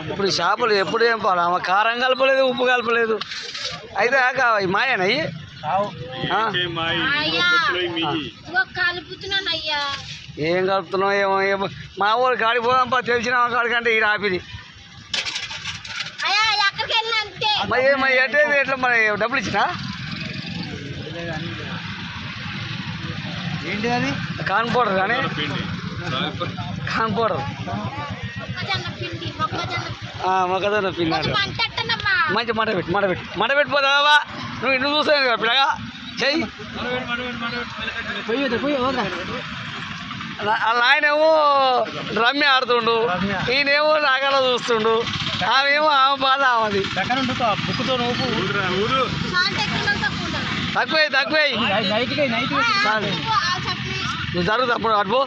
ఇప్పుడు చేపలు ఎప్పుడు ఏం పాడు ఆమె కారం కలపలేదు ఉప్పు కలపలేదు అయితే మాయనా ఏం కలుపుతున్నావు ఏమో మా ఊరు గాడి పోదాంపా తెలిసిన కాడికంటే ఈ ఆపిది మరి ఎట్లేదు ఎట్లా మరి డబ్బులు ఇచ్చినా ఏంటి అది కాన్ పౌడర్ కానీ కాన్ పౌడర్ మొక్కజొన్న పిండి మంచి మంట పెట్టిపోతావా నువ్వు చూసావు కదా పిల్లగా చెయ్యి అలా ఆయనేమో రమ్య ఆడుతుండు ఈయనేమో నాగల చూస్తుండు ఆమెమో ఆమె బాధ ఆమెది తక్కువ నువ్వు జరుగుతా అప్పుడు అటు